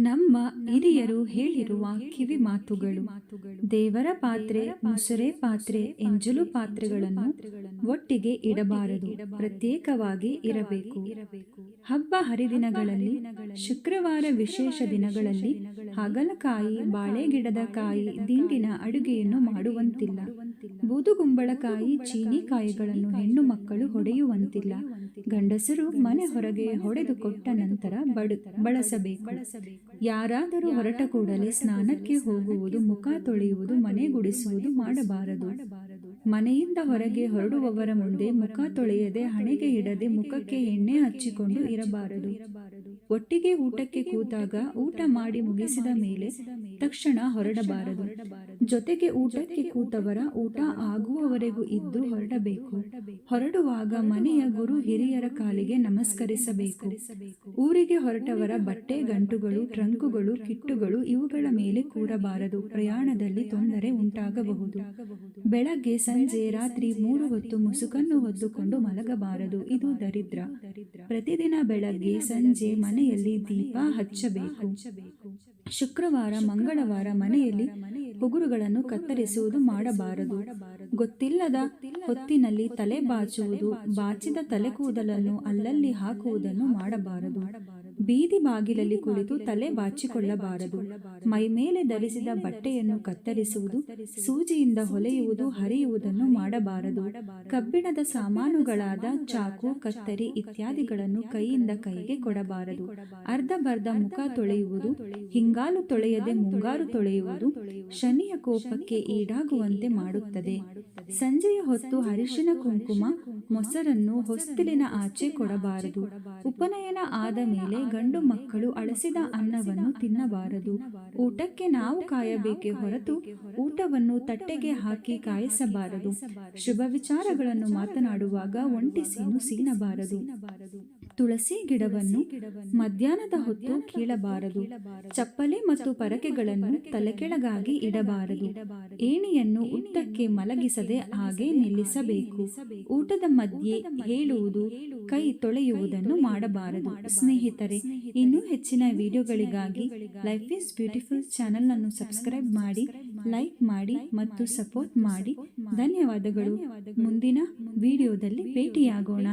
ನಮ್ಮ ಹಿರಿಯರು ಹೇಳಿರುವ ಕಿವಿ ಮಾತುಗಳು. ದೇವರ ಪಾತ್ರೆ, ಮುಸುರೆ ಪಾತ್ರೆ, ಎಂಜಲು ಪಾತ್ರೆಗಳನ್ನು ಒಟ್ಟಿಗೆ ಇಡಬಾರದು, ಪ್ರತ್ಯೇಕವಾಗಿ ಇರಬೇಕು. ಹಬ್ಬ ಹರಿದಿನಗಳಲ್ಲಿ, ಶುಕ್ರವಾರ ವಿಶೇಷ ದಿನಗಳಲ್ಲಿ ಹಾಗಲಕಾಯಿ, ಬಾಳೆಗಿಡದ ಕಾಯಿ, ದಿಂಡಿನ ಅಡುಗೆಯನ್ನು ಮಾಡುವಂತಿಲ್ಲ. ಬೂದುಗುಂಬಳಕಾಯಿ, ಚೀನಿಕಾಯಿಗಳನ್ನು ಹೆಣ್ಣು ಮಕ್ಕಳು ಹೊಡೆಯುವಂತಿಲ್ಲ. ಗಂಡಸರು ಮನೆ ಹೊರಗೆ ಹೊಡೆದು ಕೊಟ್ಟ ನಂತರ ಬಳಸಬೇಕು. ಯಾರಾದರೂ ಹೊರಟ ಕೂಡಲೇ ಸ್ನಾನಕ್ಕೆ ಹೋಗುವುದು, ಮುಖ ತೊಳೆಯುವುದು, ಮನೆ ಗುಡಿಸುವುದು ಮಾಡಬಾರದು. ಮನೆಯಿಂದ ಹೊರಗೆ ಹೊರಡುವವರ ಮುಂದೆ ಮುಖ ತೊಳೆಯದೆ, ಹಣೆಗೆ ಇಡದೆ, ಮುಖಕ್ಕೆ ಎಣ್ಣೆ ಹಚ್ಚಿಕೊಂಡು ಇರಬಾರದು. ಒಟ್ಟಿಗೆ ಊಟಕ್ಕೆ ಕೂತಾಗ ಊಟ ಮಾಡಿ ಮುಗಿಸಿದ ಮೇಲೆ ತಕ್ಷಣ ಹೊರಡಬಾರದು. ಜೊತೆಗೆ ಊಟಕ್ಕೆ ಕೂತವರ ಊಟ ಆಗುವವರೆಗೂ ಇದ್ದು ಹೊರಡಬೇಕು. ಹೊರಡುವಾಗ ಮನೆಯ ಗುರು ಹಿರಿಯರ ಕಾಲಿಗೆ ನಮಸ್ಕರಿಸಬೇಕು. ಊರಿಗೆ ಹೊರಟವರ ಬಟ್ಟೆ, ಗಂಟುಗಳು, ಟ್ರಂಕುಗಳು, ಕಿಟ್ಟುಗಳು ಇವುಗಳ ಮೇಲೆ ಕೂರಬಾರದು. ಪ್ರಯಾಣದಲ್ಲಿ ತೊಂದರೆ ಉಂಟಾಗಬಹುದು. ಬೆಳಗ್ಗೆ, ಸಂಜೆ, ರಾತ್ರಿ 3 ಹೊತ್ತು ಮುಸುಕನ್ನು ಹೊದ್ದುಕೊಂಡು ಮಲಗಬಾರದು. ಇದು ದರಿದ್ರ. ಪ್ರತಿದಿನ ಬೆಳಗ್ಗೆ ಸಂಜೆ ಮನೆಯಲ್ಲಿ ದೀಪ ಹಚ್ಚಬೇಕು. ಶುಕ್ರವಾರ, ಮಂಗಳವಾರ ಮನೆಯಲ್ಲಿ ಉಗುರುಗಳನ್ನು ಕತ್ತರಿಸುವುದು ಮಾಡಬಾರದು. ಗೊತ್ತಿಲ್ಲದ ಹೊತ್ತಿನಲ್ಲಿ ತಲೆ ಬಾಚುವುದು, ಬಾಚಿದ ತಲೆ ಕೂದಲನ್ನು ಅಲ್ಲಲ್ಲಿ ಹಾಕುವುದನ್ನು ಮಾಡಬಾರದು. ಬೀದಿ ಬಾಗಿಲಲ್ಲಿ ಕುಳಿತು ತಲೆ ಬಾಚಿಕೊಳ್ಳಬಾರದು. ಮೈ ಮೇಲೆ ಧರಿಸಿದ ಬಟ್ಟೆಯನ್ನು ಕತ್ತರಿಸುವುದು, ಸೂಜಿಯಿಂದ ಹೊಲೆಯುವುದು, ಹರಿಯುವುದನ್ನು ಮಾಡಬಾರದು. ಕಬ್ಬಿಣದ ಸಾಮಾನುಗಳಾದ ಚಾಕು, ಕತ್ತರಿ ಇತ್ಯಾದಿಗಳನ್ನು ಕೈಯಿಂದ ಕೈಗೆ ಕೊಡಬಾರದು. ಅರ್ಧಬರ್ಧ ಮುಖ ತೊಳೆಯುವುದು, ಹಿಂಗಾಲು ತೊಳೆಯದೆ ಮುಂಗಾರು ತೊಳೆಯುವುದು ಶನಿಯ ಕೋಪಕ್ಕೆ ಈಡಾಗುವಂತೆ ಮಾಡುತ್ತದೆ. ಸಂಜೆಯ ಹೊತ್ತು ಅರಿಶಿನ, ಕುಂಕುಮ, ಮೊಸರನ್ನು ಹೊಸ್ತಿಲಿನ ಆಚೆ ಕೊಡಬಾರದು. ಉಪನಯನ ಆದ ಮೇಲೆ ಗಂಡು ಮಕ್ಕಳು ಅಳಸಿದ ಅನ್ನವನ್ನು ತಿನ್ನಬಾರದು. ಊಟಕ್ಕೆ ನಾವು ಕಾಯಬೇಕೇ ಹೊರತು ಊಟವನ್ನು ತಟ್ಟೆಗೆ ಹಾಕಿ ಕಾಯಿಸಬಾರದು. ಶುಭ ವಿಚಾರಗಳನ್ನು ಮಾತನಾಡುವಾಗ ಒಂಟಿ ಸೀನು ಸೀನಬಾರದು. ತುಳಸಿ ಗಿಡವನ್ನು ಮಧ್ಯಾಹ್ನದ ಹೊತ್ತು ಕೀಳಬಾರದು. ಚಪ್ಪಲಿ ಮತ್ತು ಪರಕೆಗಳನ್ನು ತಲೆಕೆಳಗಾಗಿ ಇಡಬಾರದು. ಏಣಿಯನ್ನು ಉದ್ದಕ್ಕೆ ಮಲಗಿಸದೆ ಹಾಗೆ ನಿಲ್ಲಿಸಬೇಕು. ಊಟದ ಮಧ್ಯೆ ಹೇಳುವುದು, ಕೈ ತೊಳೆಯುವುದನ್ನು ಮಾಡಬಾರದು. ಸ್ನೇಹಿತರೆ, ಇನ್ನೂ ಹೆಚ್ಚಿನ ವಿಡಿಯೋಗಳಿಗಾಗಿ ಲೈಫ್ ಈಸ್ ಬ್ಯೂಟಿಫುಲ್ ಚಾನೆಲ್ ಅನ್ನು ಸಬ್ಸ್ಕ್ರೈಬ್ ಮಾಡಿ, ಲೈಕ್ ಮಾಡಿ ಮತ್ತು ಸಪೋರ್ಟ್ ಮಾಡಿ. ಧನ್ಯವಾದಗಳು. ಮುಂದಿನ ವಿಡಿಯೋದಲ್ಲಿ ಭೇಟಿಯಾಗೋಣ.